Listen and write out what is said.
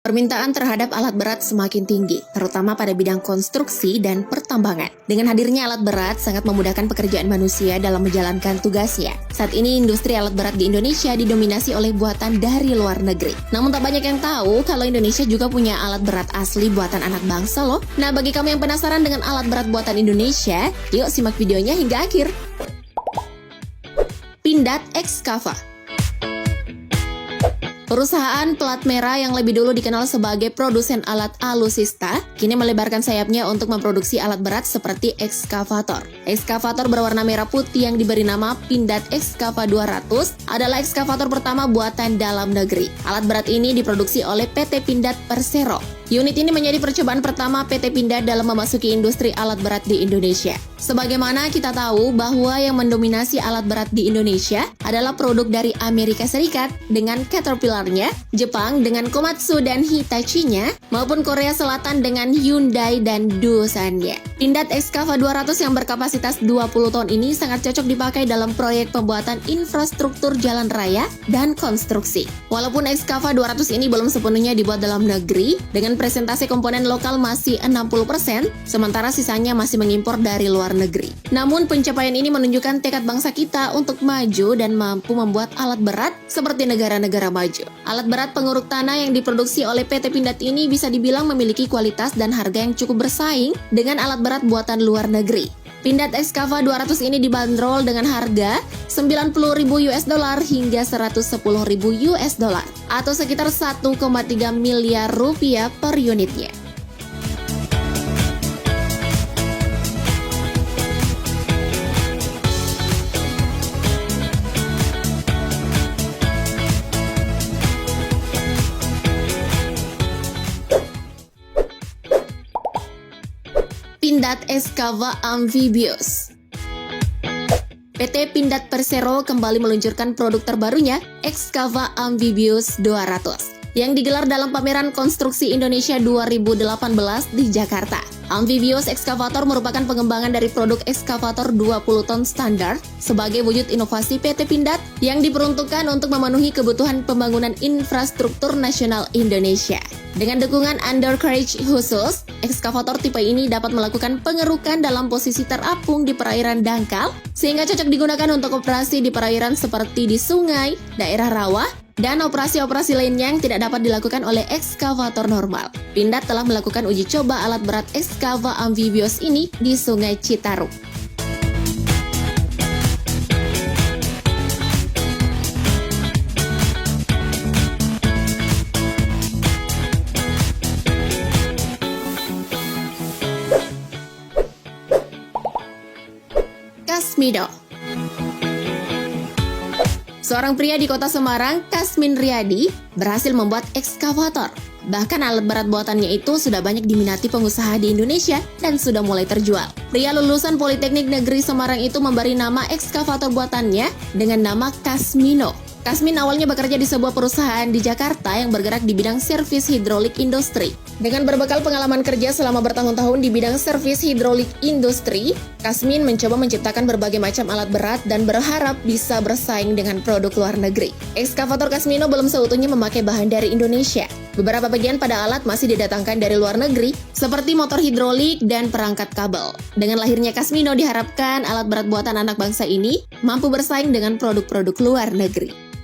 Permintaan terhadap alat berat semakin tinggi, terutama pada bidang konstruksi dan pertambangan. Dengan hadirnya alat berat sangat memudahkan pekerjaan manusia dalam menjalankan tugasnya. Saat ini industri alat berat di Indonesia didominasi oleh buatan dari luar negeri. Namun tak banyak yang tahu kalau Indonesia juga punya alat berat asli buatan anak bangsa loh. Nah, bagi kamu yang penasaran dengan alat berat buatan Indonesia, yuk simak videonya hingga akhir. Pindad Excava. Perusahaan plat merah yang lebih dulu dikenal sebagai produsen alat alusista, kini melebarkan sayapnya untuk memproduksi alat berat seperti ekskavator. Ekskavator berwarna merah putih yang diberi nama Pindad Excava 200 adalah ekskavator pertama buatan dalam negeri. Alat berat ini diproduksi oleh PT Pindad Persero. Unit ini menjadi percobaan pertama PT Pindad dalam memasuki industri alat berat di Indonesia. Sebagaimana kita tahu bahwa yang mendominasi alat berat di Indonesia adalah produk dari Amerika Serikat dengan Caterpillar-nya, Jepang dengan Komatsu dan Hitachi-nya, maupun Korea Selatan dengan Hyundai dan Doosan-nya. Pindad Excava 200 yang berkapasitas 20 ton ini sangat cocok dipakai dalam proyek pembuatan infrastruktur jalan raya dan konstruksi. Walaupun Excava 200 ini belum sepenuhnya dibuat dalam negeri, dengan presentasi komponen lokal masih 60%, sementara sisanya masih mengimpor dari luar negeri. Namun pencapaian ini menunjukkan tekad bangsa kita untuk maju dan mampu membuat alat berat seperti negara-negara maju. Alat berat penguruk tanah yang diproduksi oleh PT Pindad ini bisa dibilang memiliki kualitas dan harga yang cukup bersaing dengan alat berat buatan luar negeri. Pindad Excava 200 ini dibanderol dengan harga $90.000 hingga $110.000 atau sekitar 1,3 miliar rupiah per unitnya. Pindad Excava Amphibious. PT Pindad Persero kembali meluncurkan produk terbarunya, Excava Amphibious 200, yang digelar dalam pameran konstruksi Indonesia 2018 di Jakarta. Amphibious Excavator merupakan pengembangan dari produk ekskavator 20 ton standar sebagai wujud inovasi PT Pindad yang diperuntukkan untuk memenuhi kebutuhan pembangunan infrastruktur nasional Indonesia. Dengan dukungan undercarriage khusus, ekskavator tipe ini dapat melakukan pengerukan dalam posisi terapung di perairan dangkal, sehingga cocok digunakan untuk operasi di perairan seperti di sungai, daerah rawa, dan operasi-operasi lainnya yang tidak dapat dilakukan oleh ekskavator normal. Pindad telah melakukan uji coba alat berat Excava Amphibious ini di Sungai Citarum. Kasmido. Seorang pria di kota Semarang, Kasmin Riyadi, berhasil membuat ekskavator. Bahkan alat berat buatannya itu sudah banyak diminati pengusaha di Indonesia dan sudah mulai terjual. Pria lulusan Politeknik Negeri Semarang itu memberi nama ekskavator buatannya dengan nama Kasmino. Kasmin awalnya bekerja di sebuah perusahaan di Jakarta yang bergerak di bidang servis hidrolik industri. Dengan berbekal pengalaman kerja selama bertahun-tahun di bidang servis hidrolik industri, Kasmin mencoba menciptakan berbagai macam alat berat dan berharap bisa bersaing dengan produk luar negeri. Ekskavator Kasmino belum seutuhnya memakai bahan dari Indonesia. Beberapa bagian pada alat masih didatangkan dari luar negeri, seperti motor hidrolik dan perangkat kabel. Dengan lahirnya Kasmino diharapkan alat berat buatan anak bangsa ini mampu bersaing dengan produk-produk luar negeri.